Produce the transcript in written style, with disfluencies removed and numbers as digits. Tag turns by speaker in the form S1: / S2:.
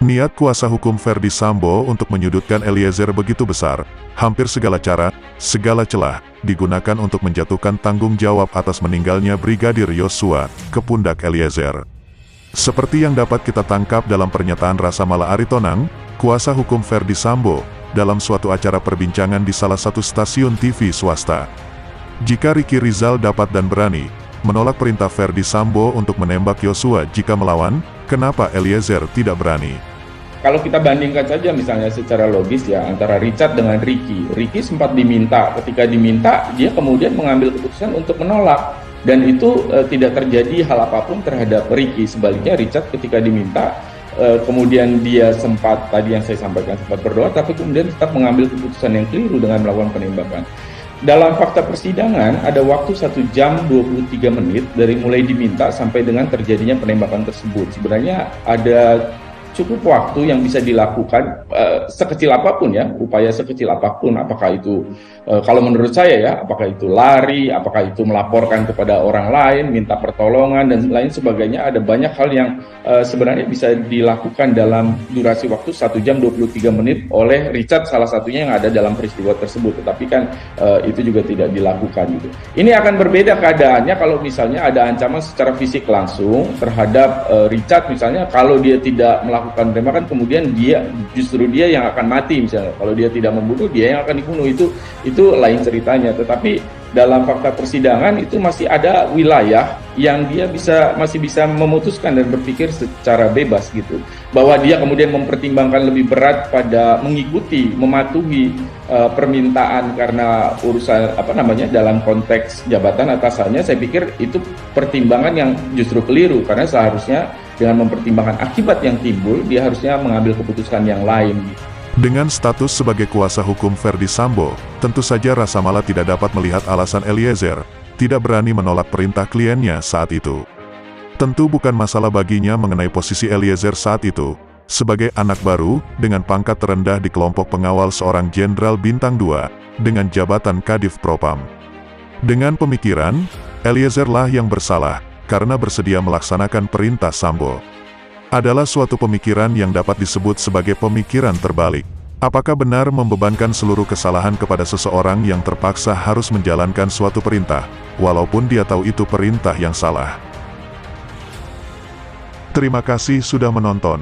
S1: Niat kuasa hukum Verdi Sambo untuk menyudutkan Eliezer begitu besar, hampir segala cara, segala celah, digunakan untuk menjatuhkan tanggung jawab atas meninggalnya Brigadir Yosua ke pundak Eliezer. Seperti yang dapat kita tangkap dalam pernyataan Rasa Mala Aritonang, kuasa hukum Verdi Sambo, dalam suatu acara perbincangan di salah satu stasiun TV swasta. Jika Ricky Rizal dapat dan berani menolak perintah Verdi Sambo untuk menembak Yosua jika melawan, kenapa Eliezer tidak berani?
S2: Kalau kita bandingkan saja misalnya secara logis ya antara Richard dengan Ricky. Ricky sempat diminta, ketika diminta dia kemudian mengambil keputusan untuk menolak. Dan itu tidak terjadi hal apapun terhadap Ricky. Sebaliknya Richard ketika diminta, kemudian dia sempat, tadi yang saya sampaikan, sempat berdoa, tapi kemudian tetap mengambil keputusan yang keliru dengan melakukan penembakan. Dalam fakta persidangan, ada waktu 1 jam 23 menit dari mulai diminta sampai dengan terjadinya penembakan tersebut. Sebenarnya ada cukup waktu yang bisa dilakukan sekecil apapun ya, upaya sekecil apapun, apakah itu kalau menurut saya ya, apakah itu lari, apakah itu melaporkan kepada orang lain, minta pertolongan dan lain sebagainya. Ada banyak hal yang sebenarnya bisa dilakukan dalam durasi waktu 1 jam 23 menit oleh Richard, salah satunya yang ada dalam peristiwa tersebut, tetapi kan itu juga tidak dilakukan gitu. Ini akan berbeda keadaannya kalau misalnya ada ancaman secara fisik langsung terhadap Richard, misalnya kalau dia tidak melakukan penembakan, kemudian justru dia yang akan mati misalnya. Kalau dia tidak membunuh, dia yang akan dibunuh, itu lain ceritanya. Tetapi dalam fakta persidangan itu masih ada wilayah yang dia masih bisa memutuskan dan berpikir secara bebas gitu. Bahwa dia kemudian mempertimbangkan lebih berat pada mengikuti, mematuhi permintaan karena urusan dalam konteks jabatan atasannya, saya pikir itu pertimbangan yang justru keliru, karena seharusnya dengan mempertimbangkan akibat yang timbul, dia harusnya mengambil keputusan yang lain.
S1: Dengan status sebagai kuasa hukum Verdi Sambo, tentu saja Rasa Mala tidak dapat melihat alasan Eliezer tidak berani menolak perintah kliennya saat itu. Tentu bukan masalah baginya mengenai posisi Eliezer saat itu, sebagai anak baru, dengan pangkat terendah di kelompok pengawal seorang Jenderal Bintang 2, dengan jabatan Kadif Propam. Dengan pemikiran, Eliezer lah yang bersalah, karena bersedia melaksanakan perintah Sambo. Adalah suatu pemikiran yang dapat disebut sebagai pemikiran terbalik. Apakah benar membebankan seluruh kesalahan kepada seseorang yang terpaksa harus menjalankan suatu perintah, walaupun dia tahu itu perintah yang salah? Terima kasih sudah menonton.